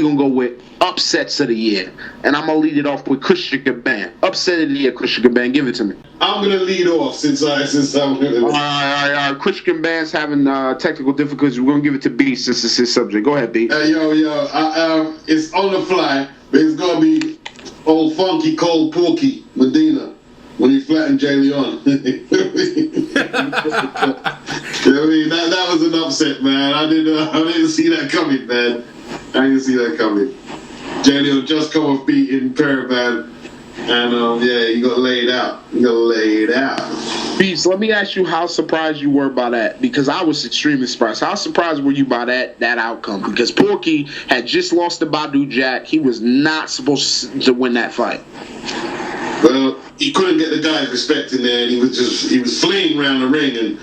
going to go with upsets of the year. And I'm going to lead it off with Christian Caban. Upset of the year, Christian Caban. Give it to me. I'm going to lead off since I'm All right. Christian Caban's having technical difficulties. We're going to give it to B since it's his subject. Go ahead, B. It's on the fly, but it's going to be old funky cold Porky Medina when he flattened Jay Leon. That was an upset, man. I didn't see that coming, man. I didn't see that coming. Jay Leon just come off beating Paravan, and he got laid out. Beast, let me ask you how surprised you were by that, because I was extremely surprised. How surprised were you by that outcome? Because Porky had just lost to Badu Jack. He was not supposed to win that fight. Well, he couldn't get the guys respect in there, and he was fleeing around the ring, and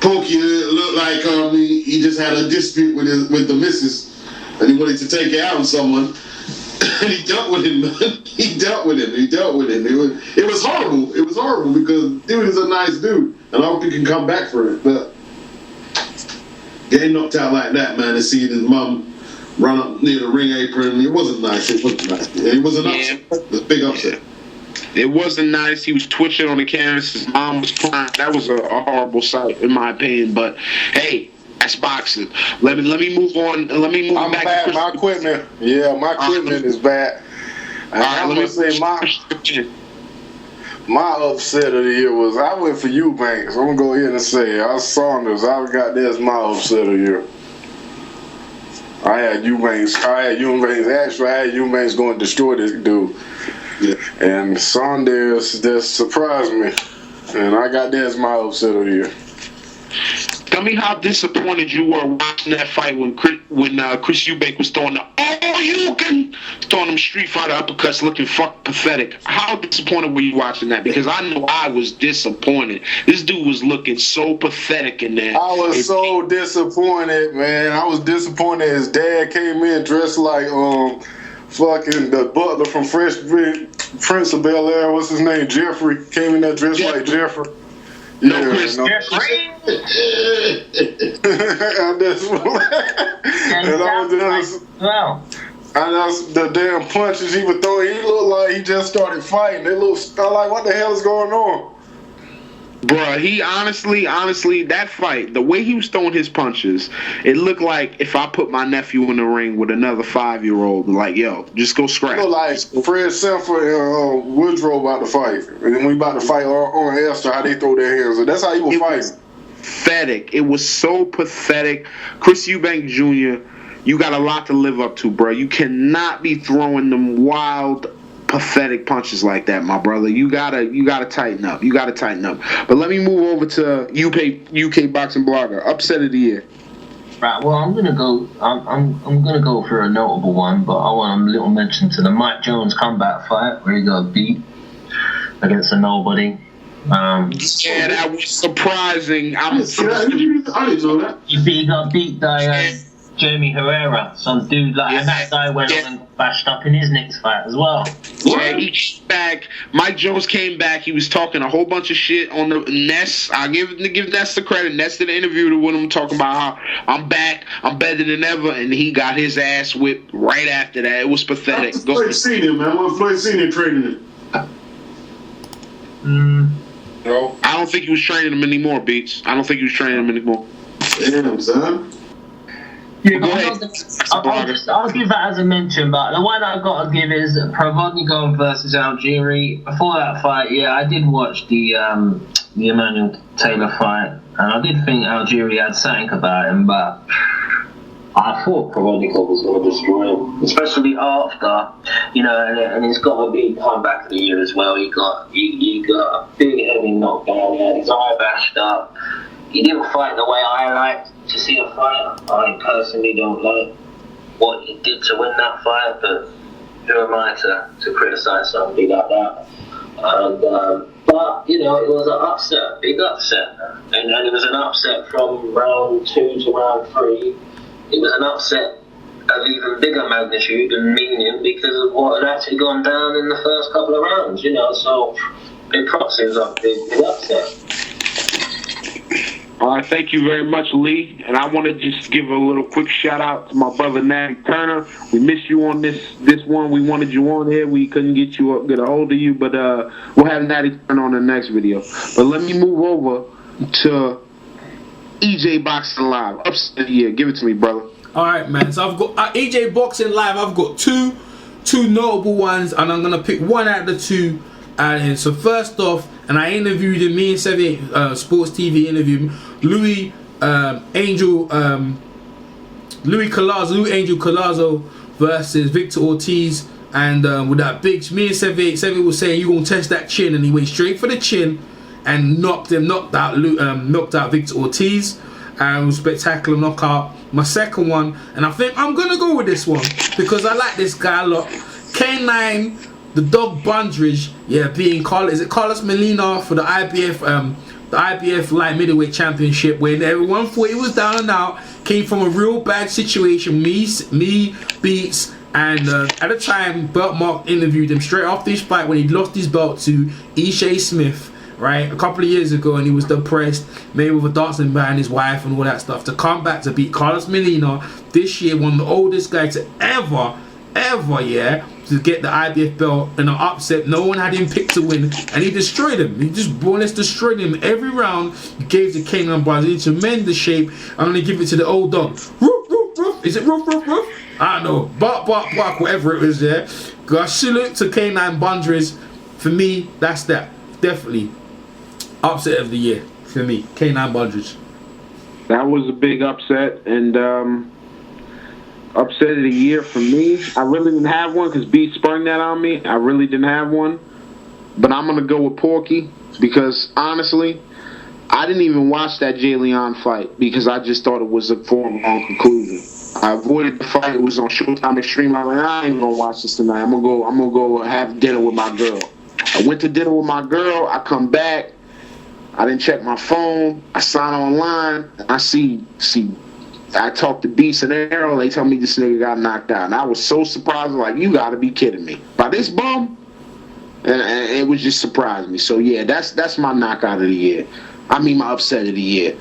Porky looked like he just had a dispute with the missus, and he wanted to take it out on someone. And he dealt with him, man. He dealt with him. It was horrible. It was horrible because dude is a nice dude, and I hope he can come back for it. But getting knocked out like that, man, and seeing his mum run up near the ring apron, it wasn't nice. It wasn't nice. It was an upset. It was a big upset. It wasn't nice. He was twitching on the canvas. His mom was crying. That was a horrible sight, in my opinion. But hey, that's boxing. Let me move on. Let me move I'm back. bad. My equipment. Yeah, my equipment is bad. All right, I'm gonna say my upset of the year was I went for Eubanks. I'm gonna go ahead and say I was Saunders. I got this my upset of the year. I had Eubanks. Actually, I had Eubanks going to destroy this dude. Yeah. And Saunders just surprised me, and I got that as my upset of the year. Tell me how disappointed you were watching that fight when Chris Eubank was throwing throwing them Street Fighter uppercuts, looking pathetic. How disappointed were you watching that? Because I know I was disappointed. This dude was looking so pathetic in there. I was so disappointed, man. I was disappointed. His dad came in dressed like fucking the butler from Fresh Prince of Bel-Air. What's his name? Jeffrey came in there dressed like Jeffrey. Jeffrey. And the damn punches he was throwing, he looked like he just started fighting. I'm like, what the hell is going on? Bruh, he honestly, that fight, the way he was throwing his punches, it looked like if I put my nephew in the ring with another 5-year-old, like, yo, just go scrap. It looked like Fred Sanford and Woodrow about to fight. And then we about to fight on Esther, how they throw their hands. That's how he was fighting. Pathetic. It was so pathetic. Chris Eubank Jr., you got a lot to live up to, bro. You cannot be throwing them wild, pathetic punches like that, my brother. You gotta tighten up. But let me move over to UK boxing blogger. Upset of the year. Right. Well, I'm gonna go for a notable one, but I want a little mention to the Mike Jones comeback fight where he got beat against a nobody. That was surprising. I didn't know that. He got beat by Jamie Herrera, some dude and that guy went on and bashed up in his next fight as well. Yeah, he came back. Mike Jones came back. He was talking a whole bunch of shit on the Ness. I give Ness the credit. Ness did an interview with him talking about how I'm back, I'm better than ever, and he got his ass whipped right after that. It was pathetic. Floyd Senior, man. When Floyd Senior training him. No, I don't think he was training him anymore, Beats. I don't think he was training him anymore. Damn, son. Yeah, I'll give that as a mention, but the one I've got to give is Provodnikov versus Algieri. Before that fight, I did watch the Emmanuel Taylor fight, and I did think Algieri had something about him, but I thought Provodnikov was going to destroy him, especially after, and he's got a big comeback of the year as well. He got a big heavy knockdown. He had his eye bashed up. He didn't fight the way I liked to see a fight. I personally don't like what he did to win that fight, but who am I to criticise somebody like that? And, but, it was an upset, big upset. And it was an upset from round 2 to round 3. It was an upset of even bigger magnitude and meaning because of what had actually gone down in the first couple of rounds, so big props. It was a big upset. All right, thank you very much, Lee. And I want to just give a little quick shout out to my brother Natty Turner. We missed you on this one. We wanted you on here. We couldn't get a hold of you, but we'll have Natty Turner on the next video. But let me move over to EJ Boxing Live. Upset of the year. Give it to me, brother. All right, man. So I've got EJ Boxing Live. I've got two notable ones, and I'm gonna pick one out of the two. And so first off, and I interviewed him, me and Sevi, Sports TV interviewed Louis Angel Collazo versus Victor Ortiz, and with that big, me and Sevi was saying you gonna test that chin, and he went straight for the chin and knocked out Victor Ortiz, and it was a spectacular knockout. My second one, and I think I'm gonna go with this one because I like this guy a lot. K9, the Dog Bundridge, being Carlos Molina for the IBF light middleweight championship, when everyone thought he was down and out, came from a real bad situation. Me beats, and at the time, Belt Mark interviewed him straight after his fight when he lost his belt to Ishe Smith, right, a couple of years ago, and he was depressed, maybe with a dancing man, his wife, and all that stuff, to come back to beat Carlos Molina this year, one of the oldest guys to ever, to get the IBF belt in an upset. No one had him picked to win, and he destroyed him. He just more or less destroyed him every round. He gave the K9 brothers in tremendous shape. I'm gonna give it to the old dog. Roof, roof, roof. Is it roof, roof, roof? I don't know. Bark, bark, bark, whatever it was there. Salute to K9 Bundridge. For me, that's that. Definitely upset of the year for me, K9 Bundridge. That was a big upset, and upset of the year for me. I really didn't have one because B sprung that on me. I really didn't have one, but I'm gonna go with Porky because honestly, I didn't even watch that Jay Leon fight because I just thought it was a foregone conclusion. I avoided the fight. It was on Showtime Extreme. I was like, I ain't even gonna watch this tonight. I'm gonna go have dinner with my girl. I went to dinner with my girl. I come back. I didn't check my phone. I sign online. And I see. I talked to Beast and Arrow. They tell me this nigga got knocked out, and I was so surprised. Like, you gotta be kidding me! By this bum, and it was just surprising me. So yeah, that's my knockout of the year. I mean, my upset of the year.